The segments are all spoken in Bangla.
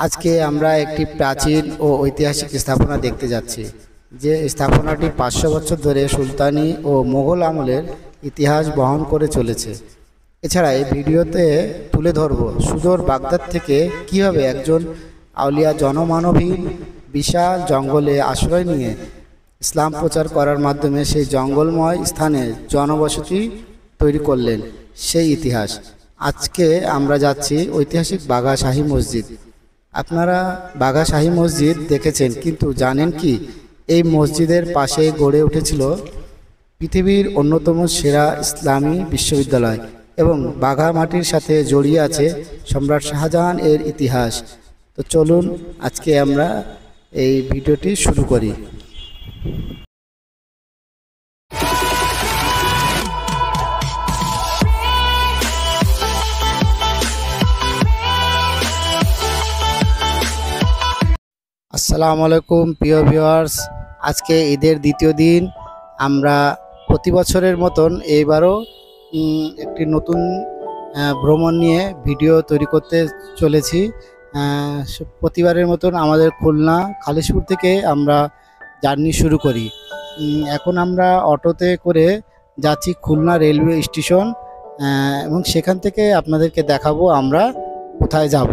আজকে আমরা একটি প্রাচীন ও ঐতিহাসিক স্থাপনা দেখতে যাচ্ছি, যে স্থাপনাটি 500 বছর ধরে সুলতানি ও মোগল আমলের ইতিহাস বহন করে চলেছে। এছাড়া এই ভিডিওতে তুলে ধরব সুদূর বাগদাদ থেকে কিভাবে একজন আউলিয়া জনমানবহীন বিশাল জঙ্গলে আশ্রয় নিয়ে ইসলাম প্রচার করার মাধ্যমে সেই জঙ্গলময় স্থানে জনবসতি তৈরি করলেন, সেই ইতিহাস। আজকে আমরা যাচ্ছি ঐতিহাসিক বাঘা শাহী মসজিদ। আপনারা বাঘা শাহী মসজিদ দেখেছেন, কিন্তু জানেন কি এই মসজিদের পাশে গড়ে উঠেছিল পৃথিবীর অন্যতম সেরা ইসলামী বিশ্ববিদ্যালয় এবং বাঘা মাটির সাথে জড়িয়ে আছে সম্রাট শাহজাহান এর ইতিহাস। তো চলুন আজকে আমরা এই ভিডিওটি শুরু করি। আসসালামু আলাইকুম প্রিয় ভিউয়ার্স, আজকে ঈদের দ্বিতীয় দিন। আমরা প্রতি বছরের মতন এইবারও একটি নতুন ভ্রমণ নিয়ে ভিডিও তৈরি করতে চলেছি। প্রতিবারের মতন আমাদের খুলনা খালিশপুর থেকে আমরা জার্নি শুরু করি। এখন আমরা অটোতে করে যাচ্ছি খুলনা রেলওয়ে স্টেশন, এবং সেখান থেকে আপনাদেরকে দেখাবো আমরা কোথায় যাব।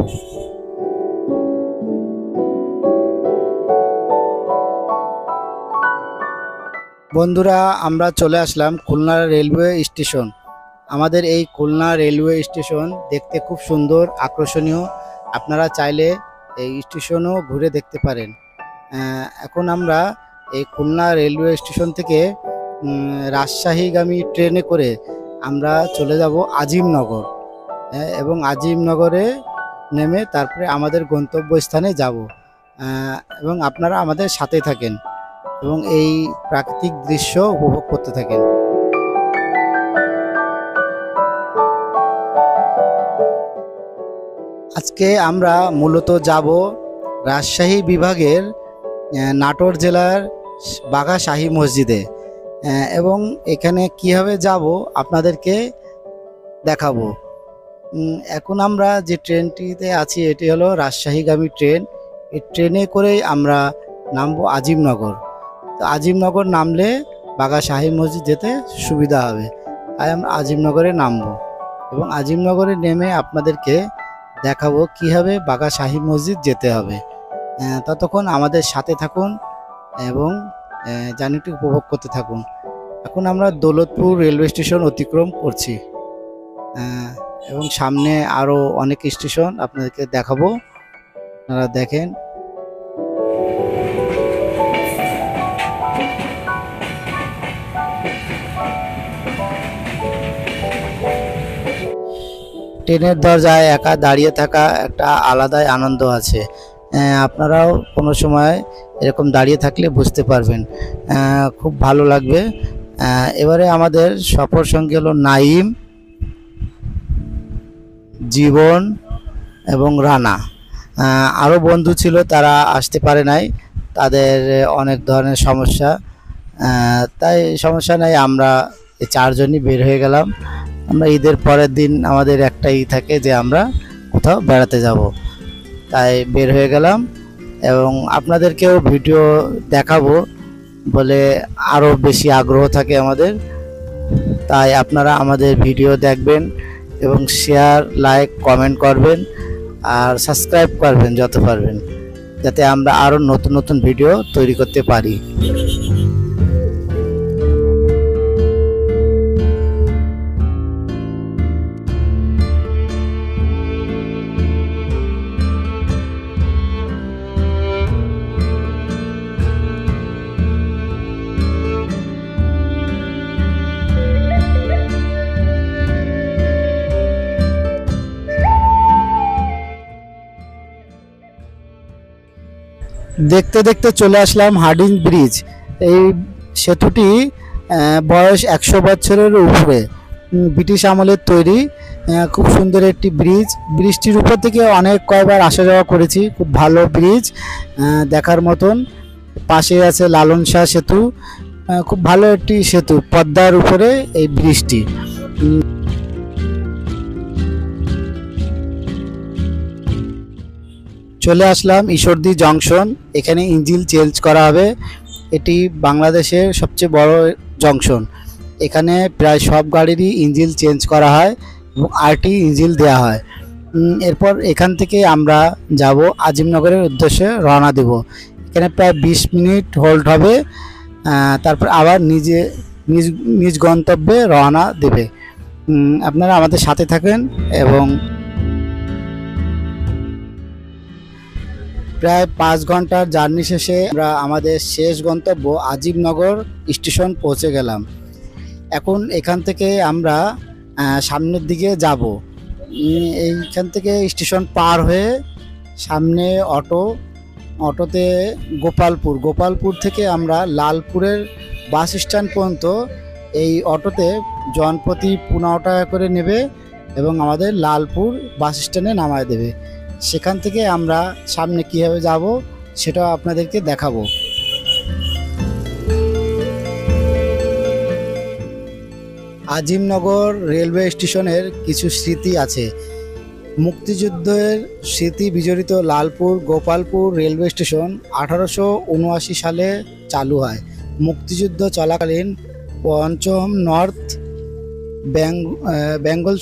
বন্ধুরা, আমরা চলে আসলাম খুলনা রেলওয়ে স্টেশন। আমাদের এই খুলনা রেলওয়ে স্টেশন দেখতে খুব সুন্দর, আকর্ষণীয়। আপনারা চাইলে এই স্টেশনও ঘুরে দেখতে পারেন। এখন আমরা এই খুলনা রেলওয়ে স্টেশন থেকে রাজশাহীগামী ট্রেনে করে আমরা চলে যাব আজিমনগর, এবং আজিমনগরে নেমে তারপরে আমাদের গন্তব্যস্থানে যাব। এবং আপনারা আমাদের সাথে থাকেন এবং এই প্রাকৃতিক দৃশ্য উপভোগ করতে থাকেন। আজকে আমরা মূলত যাব রাজশাহী বিভাগের নাটোর জেলার বাঘা শাহী মসজিদে, এবং এখানে কিভাবে যাব আপনাদেরকে দেখাবো। এখন আমরা যে ট্রেনটিতে আছি এটি হলো রাজশাহীগামী ট্রেন। এই ট্রেনে করেই আমরা নামবো আজিমনগর। তো আজিমনগর নামলে বাঘা শাহী মসজিদ যেতে সুবিধা হবে, তাই আমরা আজিমনগরে নামবো এবং আজিমনগরে নেমে আপনাদেরকে দেখাবো কীভাবে বাঘা শাহী মসজিদ যেতে হবে। ততক্ষণ আমাদের সাথে থাকুন এবং জার্নিটি উপভোগ করতে থাকুন। এখন আমরা দৌলতপুর রেলওয়ে স্টেশন অতিক্রম করছি, এবং সামনে আরও অনেক স্টেশন আপনাদেরকে দেখাবো, আপনারা দেখেন। ট্রেনের দরজায় একা দাঁড়িয়ে থাকা একটা আলাদাই আনন্দ আছে। আপনারাও কোনো সময় এরকম দাঁড়িয়ে থাকলে বুঝতে পারবেন, খুব ভালো লাগবে। এবারে আমাদের সফর সঙ্গী হলো নাইম, জীবন এবং রানা। আরও বন্ধু ছিল, তারা আসতে পারে নাই, তাদের অনেক ধরনের সমস্যা। তাই সমস্যা নাই, আমরা এই চারজনই বের হয়ে গেলাম। আমরা ঈদের পরের দিন আমাদের একটাই থাকে যে আমরা কোথাও বেড়াতে যাব, তাই বের হয়ে গেলাম এবং আপনাদেরকেও ভিডিও দেখাবো বলে আরও বেশি আগ্রহ থাকে আমাদের। তাই আপনারা আমাদের ভিডিও দেখবেন এবং শেয়ার, লাইক, কমেন্ট করবেন আর সাবস্ক্রাইব করবেন যত পারবেন, যাতে আমরা আরও নতুন নতুন ভিডিও তৈরি করতে পারি। দেখতে দেখতে চলে আসলাম হার্ডিঞ্জ ব্রিজ। এই সেতুটি বয়স 100 বছরের উপরে, ব্রিটিশ আমলের তৈরি। খুব সুন্দর একটি ব্রিজ। ব্রিজটির উপর থেকে অনেক কয়বার আসা যাওয়া করেছি, খুব ভালো ব্রিজ, দেখার মতন। পাশে আছে লালন শাহ সেতু, খুব ভালো একটি সেতু, পদ্মার উপরে এই ব্রিজটি। চলে আসলাম ঈশ্বরদী জংশন। এখানে ইঞ্জিন চেঞ্জ করা হবে। এটি বাংলাদেশের সবচেয়ে বড় জংশন। এখানে প্রায় সব গাড়িরই ইঞ্জিন চেঞ্জ করা হয় এবং আরটি ইঞ্জিন দেওয়া হয়। এরপর এখান থেকে আমরা যাব আজিমনগরের উদ্দেশ্যে রওনা দেব। এখানে প্রায় 20 মিনিট হোল্ড হবে, তারপর আবার নিজ নিজ গন্তব্যে রওনা দেবে। আপনারা আমাদের সাথে থাকেন। এবং প্রায় 5 ঘন্টার জার্নি শেষে আমরা আমাদের শেষ গন্তব্য আজিমনগর স্টেশন পৌঁছে গেলাম। এখন এখান থেকে আমরা সামনের দিকে যাব। এইখান থেকে স্টেশন পার হয়ে সামনে অটোতে গোপালপুর থেকে আমরা লালপুরের বাস স্ট্যান্ড পর্যন্ত এই অটোতে জনপ্রতি 15 টাকা করে নেবে এবং আমাদের লালপুর বাস স্ট্যান্ডে নামায় দেবে। সেখান থেকে আমরা সামনে কীভাবে যাব সেটা আপনাদেরকে দেখাবো। আজিমনগর রেলওয়ে স্টেশনের কিছু স্মৃতি আছে। মুক্তিযুদ্ধের স্মৃতি বিজড়িত লালপুর গোপালপুর রেলওয়ে স্টেশন 1879 সালে চালু হয়। মুক্তিযুদ্ধ চলাকালীন পঞ্চম নর্থ বেঙ্গল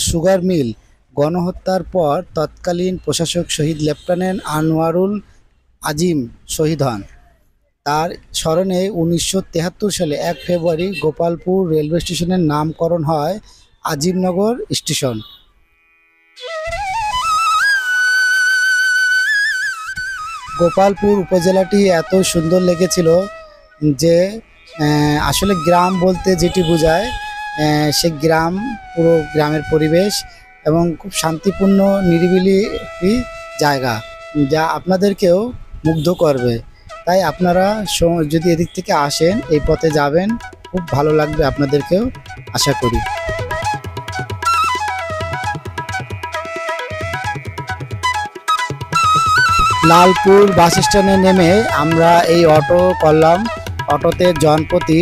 সুগার মিল গণহত্যার পর তৎকালীন প্রশাসক শহীদ লেফটেন্যান্ট আনোয়ারুল আজিম শহীদ হন। তার স্মরণে 1973 সালে 1 ফেব্রুয়ারি গোপালপুর রেলওয়ে স্টেশনের নামকরণ হয় আজিমনগর স্টেশন। গোপালপুর উপজেলাটি এত সুন্দর লেগেছিল যে আসলে গ্রাম বলতে যেটি বোঝায় সে গ্রাম, পুরো গ্রামের পরিবেশ এবং খুব শান্তিপূর্ণ নিরিবিলি জায়গা, যা আপনাদেরকেও মুগ্ধ করবে। তাই আপনারা যদি এদিক থেকে আসেন, এই পথে যাবেন, খুব ভালো লাগবে আপনাদেরকেও, আশা করি। লালপুর বাস স্ট্যান্ডে নেমে আমরা এই অটো করলাম। অটোতে জনপ্রতি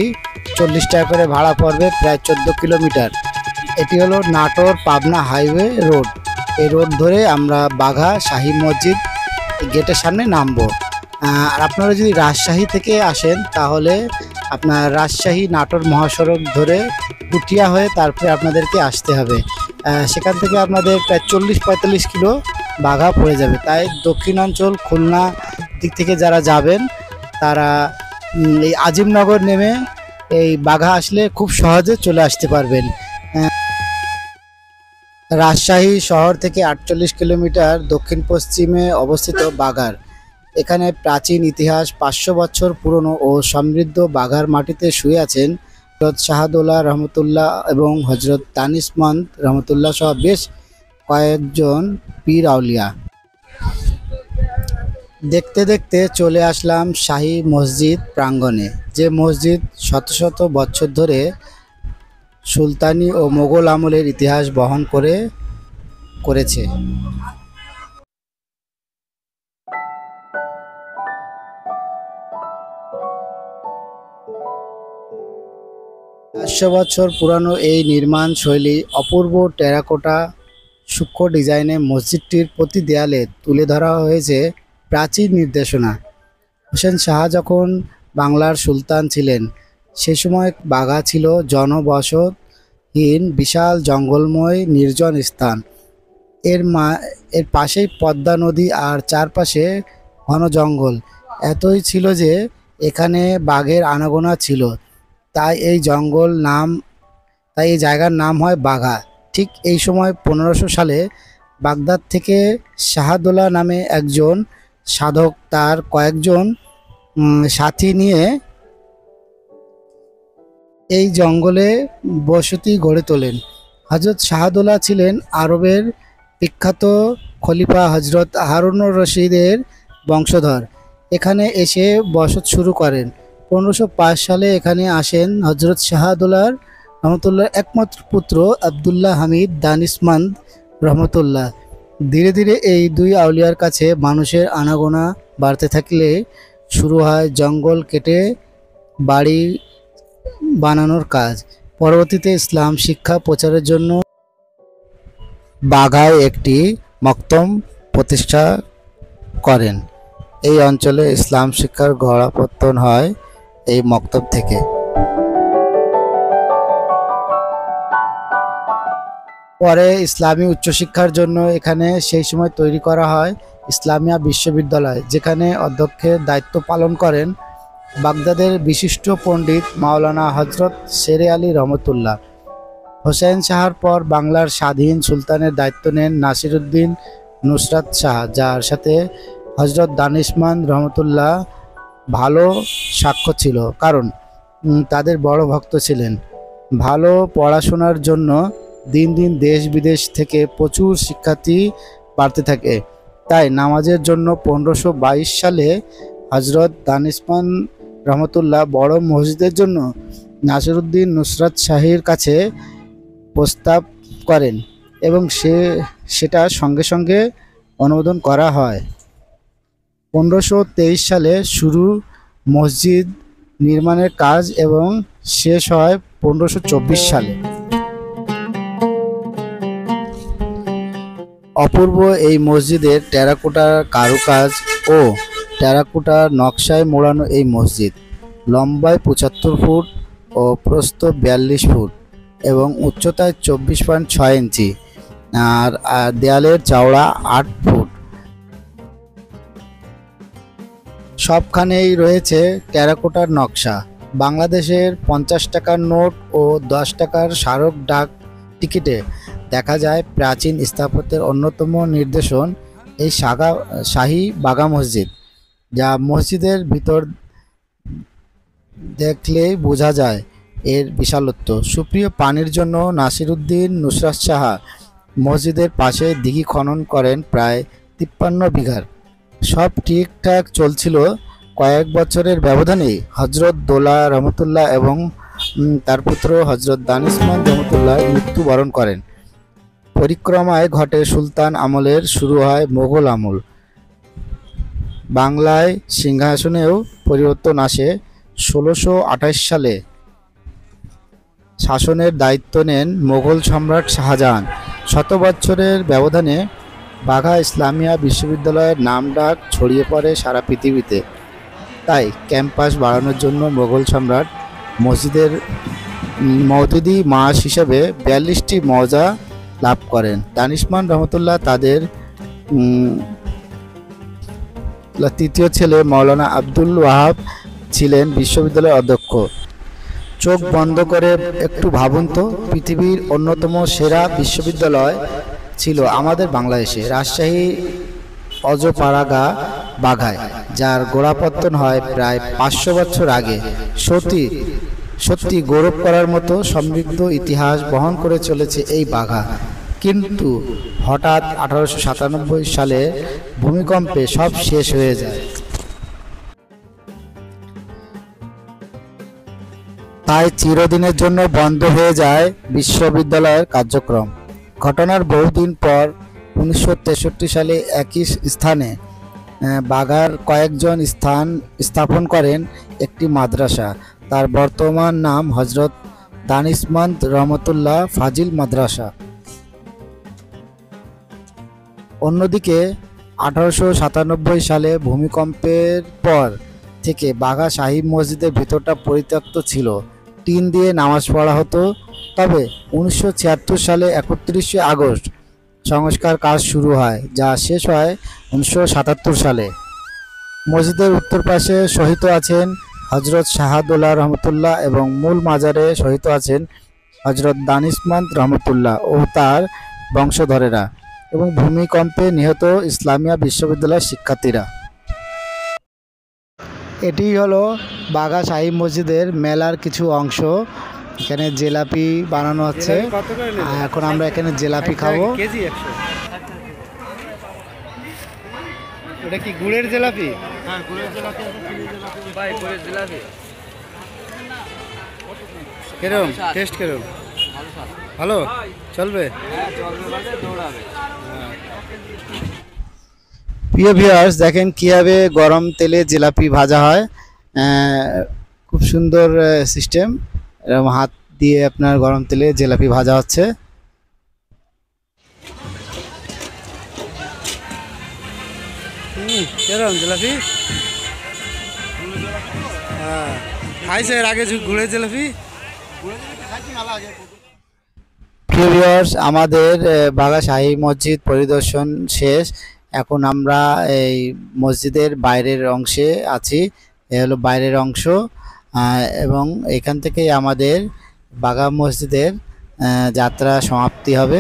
40 টাকা করে ভাড়া পড়বে, প্রায় 14 কিলোমিটার। এটি হলো নাটোর পাবনা হাইওয়ে রোড। এই রোড ধরে আমরা বাঘা শাহী মসজিদ গেটের সামনে নামবো। আর আপনারা যদি রাজশাহী থেকে আসেন তাহলে আপনার রাজশাহী নাটোর মহাসড়ক ধরে পুঠিয়া হয়ে তারপরে আপনাদেরকে আসতে হবে। সেখান থেকে আপনাদের প্রায় 40-45 কিলো বাঘা পড়ে যাবে। তাই দক্ষিণাঞ্চল খুলনা দিক থেকে যারা যাবেন তারা এই আজিমনগর নেমে এই বাঘা আসলে খুব সহজে চলে আসতে পারবেন। রাজশাহী শহর থেকে 48 কিলোমিটার দক্ষিণ পশ্চিমে অবস্থিত বাঘার। এখানে প্রাচীন ইতিহাস, 500 বছর পুরনো ও সমৃদ্ধ বাঘার মাটিতে শুয়ে আছেন হজরত শাহদৌলা রহমতুল্লাহ এবং হজরত তানিসমন্দ রহমতুল্লাহ সহ বেশ কয়েকজন পীর আউলিয়া। দেখতে দেখতে চলে আসলাম শাহী মসজিদ প্রাঙ্গণে, যে মসজিদ শত শত বছর ধরে সুলতানি ও মোগল আমলের ইতিহাস বহন করেছে। 400 বছর পুরানো এই নির্মাণ শৈলী অপূর্ব টেরাকোটা সূক্ষ্ম ডিজাইনে মসজিদটির প্রতি দেয়ালে তুলে ধরা হয়েছে প্রাচীন নির্দেশনা। হোসেন শাহ যখন বাংলার সুলতান ছিলেন সে সময় বাঘা ছিল জনবসতহীন বিশাল জঙ্গলময় নির্জন স্থান। এর পাশেই পদ্মা নদী আর চারপাশে ঘন জঙ্গল এতই ছিল যে এখানে বাঘের আনাগোনা ছিল। তাই এই জায়গার নাম হয় বাঘা। ঠিক এই সময় 1500 সালে বাগদাদ থেকে শাহদৌলা নামে একজন সাধক তার কয়েকজন সাথী নিয়ে এই জঙ্গলে বসতি গড়ে তোলেন। হজরত শাহদৌলা ছিলেন আরবের বিখ্যাত খলিফা হজরত হারুনুর রশিদের বংশধর। এখানে এসে বসত শুরু করেন। 1505 সালে এখানে আসেন হজরত শাহদৌলার রহমতুল্লাহ একমাত্র পুত্র আবদুল্লাহ হামিদ দানিশমন্দ রহমতুল্লাহ। ধীরে ধীরে এই দুই আউলিয়ার কাছে মানুষের আনাগোনা বাড়তে থাকলে শুরু হয় জঙ্গল কেটে বাড়ি বানানোর কাজ। পরবর্তীতে ইসলাম শিক্ষা প্রচারের জন্য বাঘায় একটি মক্তব প্রতিষ্ঠা করেন। এই অঞ্চলে ইসলাম শিক্ষার গোড়াপত্তন হয় এই মক্তব থেকে। পরে ইসলামী উচ্চশিক্ষার জন্য এখানে সেই সময় তৈরি করা হয় ইসলামিয়া বিশ্ববিদ্যালয়, যেখানে অধ্যক্ষের দায়িত্ব পালন করেন বাগদাদের বিশিষ্ট পণ্ডিত মাওলানা হজরত শেরে আলী রহমতুল্লাহ। হোসেন শাহর পর বাংলার স্বাধীন সুলতানের দায়িত্ব নেন নাসিরউদ্দিন নুসরাত শাহ, যার সাথে হজরত দানিশমান্দ রহমতুল্লাহ ভালো সাক্ষ্য ছিল, কারণ তাদের বড় ভক্ত ছিলেন। ভালো পড়াশোনার জন্য দিন দিন দেশ বিদেশ থেকে প্রচুর শিক্ষার্থী বাড়তে থাকে। তাই নামাজের জন্য 1522 সালে হজরত দানিশমান্দ রহমতুল্লাহ বড় মসজিদের জন্য নাসিরউদ্দিন নুসরাত শাহীর কাছে প্রস্তাব করেন এবং সেটা সঙ্গে সঙ্গে অনুমোদন করা হয়। 1523 সালে শুরু মসজিদ নির্মাণের কাজ এবং শেষ হয় 1524 সালে। অপূর্ব এই মসজিদের টেরাকোটার কারুকাজ ও টেরাকোটার নকশায় মোড়ানো এই মসজিদ লম্বায় 75 ফুট ও প্রস্থ 42 ফুট এবং উচ্চতায় 24.6 ইঞ্চি, আর দেয়ালের চওড়া 8 ফুট। সবখানেই রয়েছে টেরাকোটার নকশা। বাংলাদেশের 50 টাকার নোট ও 10 টাকার স্মারক ডাক টিকিটে দেখা যায় প্রাচীন স্থাপত্যের অন্যতম নিদর্শন এই শাহী বাগা মসজিদ, যা মসজিদের ভিতর দেখলেই বোঝা যায় এর বিশালত্ব। সুপ্রিয় পানির জন্য নাসিরউদ্দিন নুসরাত শাহ মসজিদের পাশে দিঘি খনন করেন প্রায় 53 বিঘার। সব ঠিকঠাক চলছিল। কয়েক বছরের ব্যবধানে হজরত দোলা রহমতুল্লাহ এবং তার পুত্র হজরত দানিশমান্দ রহমতুল্লাহ মৃত্যুবরণ করেন। পরিক্রমায় ঘটে সুলতান আমলের, শুরু হয় মোগল আমল। বাংলায় সিংহাসনেও পরিবর্তন আসে। 1628 সালে শাসনের দায়িত্ব নেন মোগল সম্রাট শাহজাহান। শত বছরের ব্যবধানে বাঘা ইসলামিয়া বিশ্ববিদ্যালয়ের নাম ডাক ছড়িয়ে পড়ে সারা পৃথিবীতে। তাই ক্যাম্পাস বাড়ানোর জন্য মোগল সম্রাট মসজিদের মওদুদি মাস হিসেবে 42টি মৌজা লাভ করেন। দানিশমান্দ রহমতুল্লাহ তাদের তৃতীয় ছেলে মাওলানা আব্দুল ওয়াহাব ছিলেন বিশ্ববিদ্যালয়ের অধ্যক্ষ। চোখ বন্ধ করে একটু ভাবুন তো, পৃথিবীর অন্যতম সেরা বিশ্ববিদ্যালয় ছিল আমাদের বাংলাদেশে, রাজশাহী অজপাড়াগা বাঘায়, যার গোড়াপত্তন হয় প্রায় 500 বছর আগে। সত্যি গৌরব করার মতো সমৃদ্ধ ইতিহাস বহন করে চলেছে এই বাঘা। কিন্তু হঠাৎ 1897 সালে ভূমিকম্পে সব শেষ হয়ে যায়। তাই চিরদিনের জন্য বন্ধ হয়ে যায় বিশ্ববিদ্যালয়ের কার্যক্রম। ঘটনার বহুদিন পর 1963 সালে একই স্থানে বাঘার কয়েকজন স্থাপন করেন একটি মাদ্রাসা। তার বর্তমান নাম হজরত দানিশমান্দ রহমতুল্লাহ ফাজিল মাদ্রাসা। অন্যদিকে 1897 সালে ভূমিকম্পের পর থেকে বাঘা শাহী মসজিদের ভিতরটা পরিত্যক্ত ছিল। টিন দিয়ে নামাজ পড়া হতো। তবে 1976 সালে 31 আগস্ট সংস্কার কাজ শুরু হয়, যা শেষ হয় 1977 সালে। মসজিদের উত্তর পাশে শহীদ আছেন হজরত শাহাদুল্লাহ রহমতুল্লাহ এবং মূল মাজারে শহীদ আছেন হজরত দানিশমান্দ রহমতুল্লাহ ও তার বংশধরেরা এবং ভূমিকম্পে নিহত ইসলামিয়া বিশ্ববিদ্যালয়ের শিক্ষার্থীরা। এটি হলো বাঘা শাহী মসজিদের মেলার কিছু অংশ। এখানে জিলাপি বানানো হচ্ছে। এখন আমরা এখানে জিলাপি খাবো। এটা কি গুড়ের জিলাপি? হ্যাঁ, গুড়ের জিলাপি। ভাই, গুড়ের জিলাপি কিরকম টেস্ট? কিরকম? ভালো চলবে? হ্যাঁ, চলবে, মানে দৌড়াবে। প্রিয় ভিউয়ার্স, দেখেন কিভাবে গরম তেলে জিলাপি ভাজা হয়। খুব সুন্দর সিস্টেম। এরকম হাত দিয়ে আপনার গরম তেলে জিলাপি ভাজা হচ্ছে। কেরম জিলাপি? হ্যাঁ, খাইছে এর আগে ঘুরে জিলাপি? প্রিয় ভিউয়ার্স, আমাদের বাঘা শাহী মসজিদ পরিদর্শন শেষ। এখন আমরা এই মসজিদের বাইরের অংশে আছি। এ হলো বাইরের অংশ, এবং এখান থেকেই আমাদের বাঘা মসজিদের যাত্রা সমাপ্তি হবে।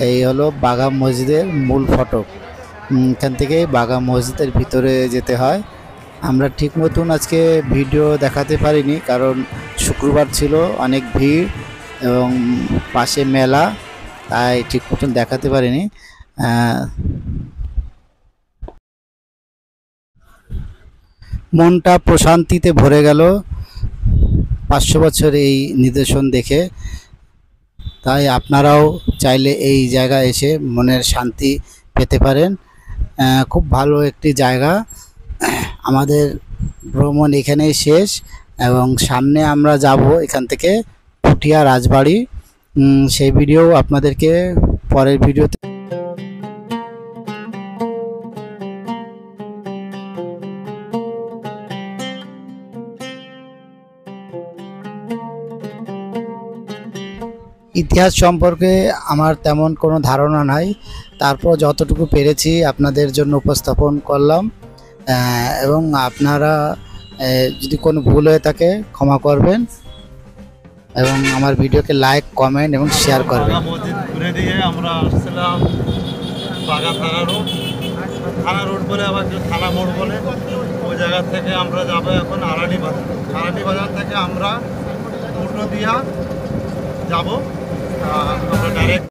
এই হলো বাঘা মসজিদের মূল ফটক। এখান থেকেই বাঘা মসজিদের ভিতরে যেতে হয়। আমরা ঠিক মতন আজকে ভিডিও দেখাতে পারিনি, কারণ শুক্রবার ছিল, অনেক ভিড় এবং পাশে মেলা, তাই ঠিক মতন দেখাতে পারিনি। মনটা প্রশান্তিতে ভরে গেল 500 বছর এই নিদর্শন দেখে। তাই আপনারাও চাইলে এই জায়গায় এসে মনের শান্তি পেতে পারেন। খুব ভালো একটি জায়গা। আমাদের ভ্রমণ এখানেই শেষ, এবং সামনে আমরা যাব এখান থেকে পুঠিয়া রাজবাড়ি। সেই ভিডিও আপনাদেরকে পরের ভিডিওতে। ইতিহাস সম্পর্কে আমার তেমন কোনো ধারণা নাই, তারপর যতটুকু পেরেছি আপনাদের জন্য উপস্থাপন করলাম। এবং আপনারা যদি কোনো ভুল হয়ে থাকে ক্ষমা করবেন, এবং আমার ভিডিওকে লাইক, কমেন্ট এবং শেয়ার করবেন। মসজিদ ঘুরে দিয়ে আমরা আসছিলাম বাঘা থানা রোড বলে, আবার থানা মোড় বলে। ওই জায়গা থেকে আমরা যাবো এখন আরানি বাজার। আরানি বাজার থেকে আমরা উল্টো দিয়া যাব, আমরা ডাইরেক্ট